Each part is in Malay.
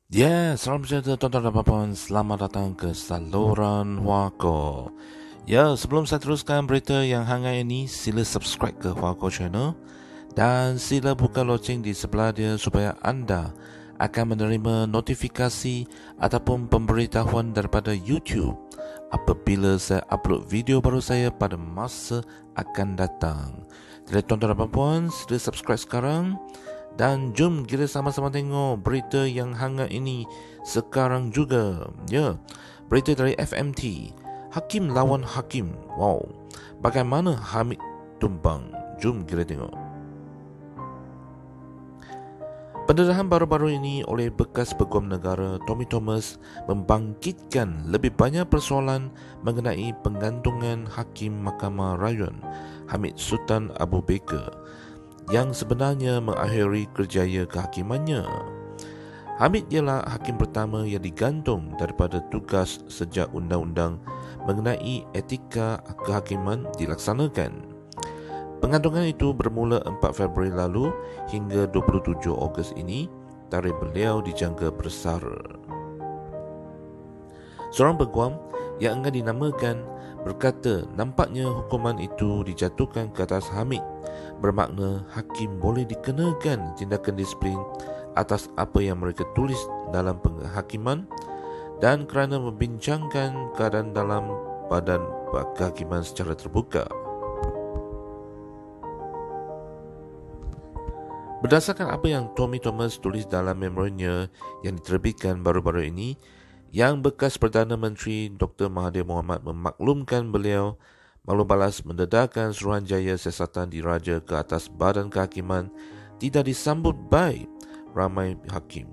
Ya, salam sejahtera tuan-tuan dan puan. Selamat datang ke saluran Wako. Ya, sebelum saya teruskan berita yang hangat ini, sila subscribe ke Wako channel dan sila buka loceng di sebelah dia supaya anda akan menerima notifikasi ataupun pemberitahuan daripada YouTube apabila saya upload video baru saya pada masa akan datang. Jadi tuan-tuan dan puan, sila subscribe sekarang. Dan jom kita sama-sama tengok berita yang hangat ini sekarang juga. Ya, berita dari FMT. Hakim lawan Hakim. Wow, bagaimana Hamid tumbang? Jom kita tengok. Pendedahan baru-baru ini oleh bekas Peguam Negara Tommy Thomas membangkitkan lebih banyak persoalan mengenai penggantungan Hakim Mahkamah Rayuan Hamid Sultan Abu Bakar yang sebenarnya mengakhiri kerjaya kehakimannya. Hamid ialah hakim pertama yang digantung daripada tugas sejak undang-undang mengenai etika kehakiman dilaksanakan. Penggantungan itu bermula 4 Februari lalu hingga 27 Ogos ini, tarikh beliau dijangka bersara. Seorang peguam yang enggan dinamakan berkata nampaknya hukuman itu dijatuhkan ke atas Hamid bermakna hakim boleh dikenakan tindakan disiplin atas apa yang mereka tulis dalam penghakiman dan kerana membincangkan keadaan dalam badan kehakiman secara terbuka. Berdasarkan apa yang Tommy Thomas tulis dalam memorinya yang diterbitkan baru-baru ini, yang bekas Perdana Menteri Dr. Mahathir Mohamad memaklumkan beliau maklum balas mendedahkan Suruhanjaya Siasatan Diraja ke atas badan kehakiman tidak disambut baik ramai hakim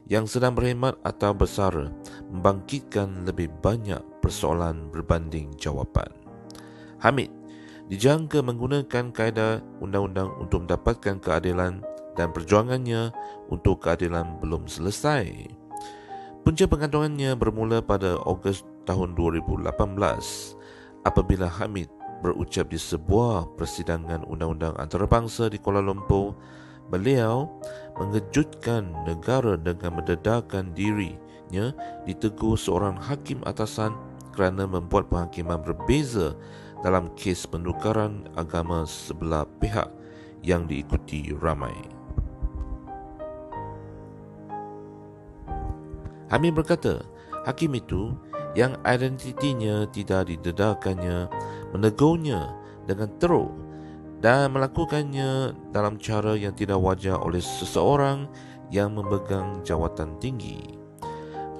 yang sedang berkhidmat atau bersara, membangkitkan lebih banyak persoalan berbanding jawapan. Hamid dijangka menggunakan kaedah undang-undang untuk mendapatkan keadilan dan perjuangannya untuk keadilan belum selesai. Punca penggantungannya bermula pada Ogos tahun 2018 apabila Hamid berucap di sebuah persidangan undang-undang antarabangsa di Kuala Lumpur. Beliau mengejutkan negara dengan mendedahkan dirinya ditegur seorang hakim atasan kerana membuat penghakiman berbeza dalam kes penukaran agama sebelah pihak yang diikuti ramai. Hamid berkata, hakim itu yang identitinya tidak didedahkannya menegurnya dengan teruk dan melakukannya dalam cara yang tidak wajar oleh seseorang yang memegang jawatan tinggi.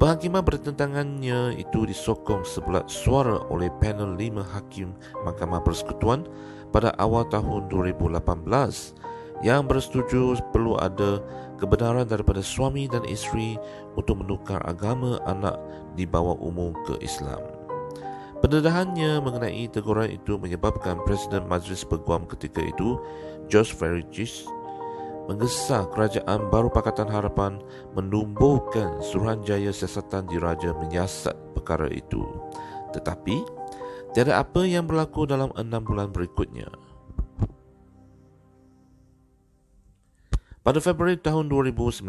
Penghakiman bertentangannya itu disokong sebulat suara oleh panel 5 hakim Mahkamah Persekutuan pada awal tahun 2018 yang bersetuju perlu ada kebenaran daripada suami dan isteri untuk menukar agama anak di bawah umur ke Islam. Pendedahannya mengenai teguran itu menyebabkan Presiden Majlis Peguam ketika itu, George Farage, menggesa kerajaan baru Pakatan Harapan menumbuhkan Suruhanjaya Siasatan Diraja menyiasat perkara itu. Tetapi, tiada apa yang berlaku dalam 6 bulan berikutnya. Pada Februari tahun 2019,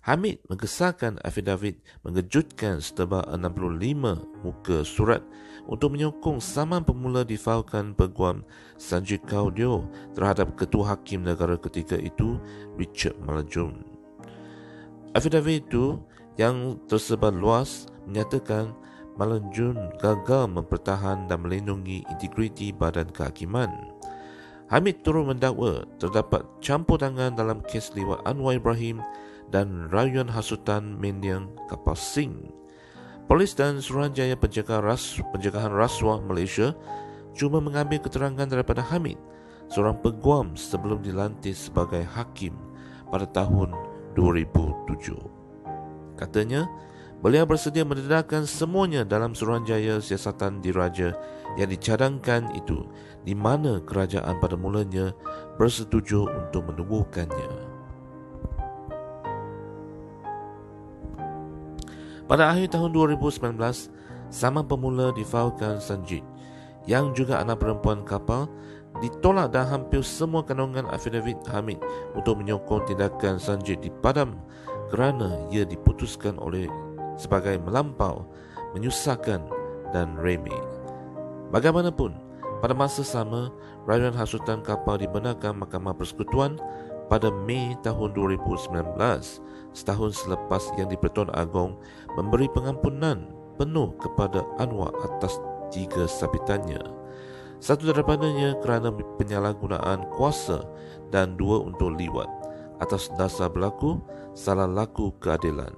Hamid mengesahkan afidavit mengejutkan setebal 65 muka surat untuk menyokong saman pemula difailkan Peguam Sanjeev Kaudio terhadap Ketua Hakim Negara ketika itu, Richard Malajun. Afidavit itu yang tersebar luas menyatakan Malajun gagal mempertahan dan melindungi integriti badan kehakiman. Hamid turut mendakwa terdapat campur tangan dalam kes liwat Anwar Ibrahim dan rayuan hasutan mendiang kapal Singh. Polis dan Suruhanjaya Pencegahan Rasuah Malaysia cuma mengambil keterangan daripada Hamid, seorang peguam sebelum dilantik sebagai hakim pada tahun 2007. Katanya, beliau bersedia mendedahkan semuanya dalam Suruhanjaya Siasatan Diraja yang dicadangkan itu, di mana kerajaan pada mulanya bersetuju untuk menubuhkannya. Pada akhir tahun 2019, saman pemula difailkan Sanjeev, yang juga anak perempuan kapal, ditolak dan hampir semua kandungan afidavit Hamid untuk menyokong tindakan Sanjeev dipadam kerana ia diputuskan oleh sebagai melampau, menyusahkan dan remeh. Bagaimanapun, pada masa sama, rayuan hasutan kapal dibenarkan Mahkamah Persekutuan pada Mei tahun 2019, setahun selepas yang di-Pertuan Agong memberi pengampunan penuh kepada Anwar atas 3 sabitannya. Satu daripadanya kerana penyalahgunaan kuasa dan 2 untuk liwat atas dasar berlaku salah laku keadilan.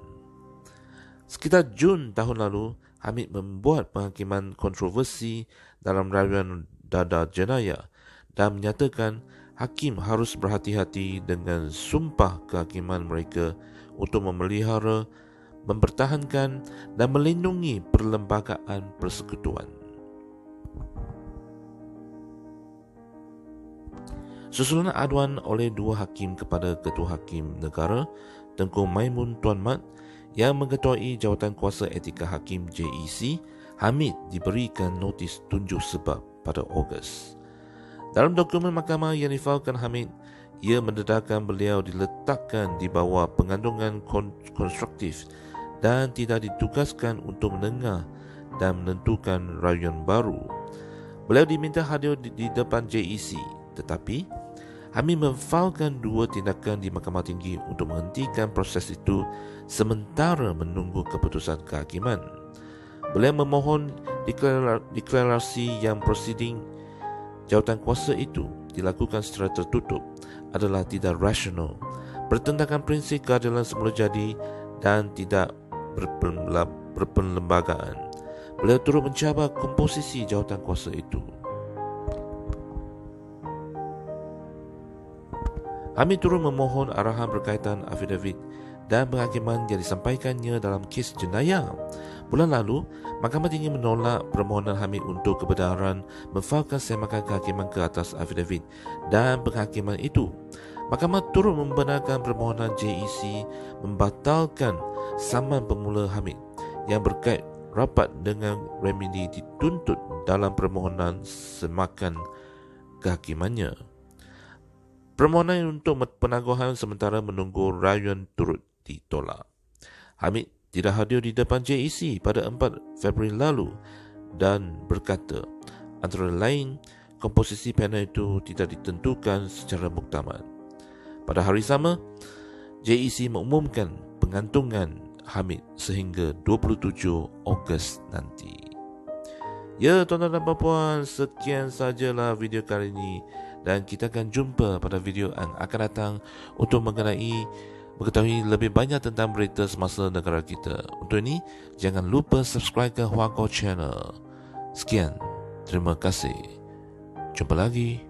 Sekitar Jun tahun lalu, Hamid membuat penghakiman kontroversi dalam rayuan Dada Jenayah dan menyatakan hakim harus berhati-hati dengan sumpah kehakiman mereka untuk memelihara, mempertahankan dan melindungi perlembagaan persekutuan. Susulan aduan oleh 2 hakim kepada Ketua Hakim Negara, Tengku Maimun Tuan Mat, yang mengetuai Jawatan Kuasa Etika Hakim JEC, Hamid diberikan notis tunjuk sebab pada Ogos. Dalam dokumen mahkamah yang difailkan Hamid, ia mendedahkan beliau diletakkan di bawah pengandungan konstruktif dan tidak ditugaskan untuk mendengar dan menentukan rayuan baru. Beliau diminta hadir di depan JEC, tetapi Hamid memfailkan 2 tindakan di Mahkamah Tinggi untuk menghentikan proses itu sementara menunggu keputusan kehakiman. Beliau memohon deklarasi yang prosiding jawatan kuasa itu dilakukan secara tertutup adalah tidak rasional, bertentangan prinsip keadilan semula jadi dan tidak berperlembagaan. Beliau turut mencabar komposisi jawatan kuasa itu. Hamid turut memohon arahan berkaitan afidavit dan penghakiman yang disampaikannya dalam kes jenayah. Bulan lalu, Mahkamah Tinggi menolak permohonan Hamid untuk kebenaran memfailkan semakan kehakiman ke atas afidavit dan penghakiman itu. Mahkamah turut membenarkan permohonan JEC membatalkan saman pemula Hamid yang berkait rapat dengan remedi dituntut dalam permohonan semakan kehakimannya. Permohonan untuk penangguhan sementara menunggu rayuan turut ditolak. Hamid tidak hadir di depan JEC pada 4 Februari lalu dan berkata, antara lain, komposisi panel itu tidak ditentukan secara muktamad. Pada hari sama, JEC mengumumkan pengantungan Hamid sehingga 27 Ogos nanti. Ya, tuan-tuan dan puan-puan, sekian sajalah video kali ini dan kita akan jumpa pada video yang akan datang untuk mengetahui lebih banyak tentang berita semasa negara kita. Untuk ini, jangan lupa subscribe ke Huago Channel. Sekian, terima kasih. Jumpa lagi.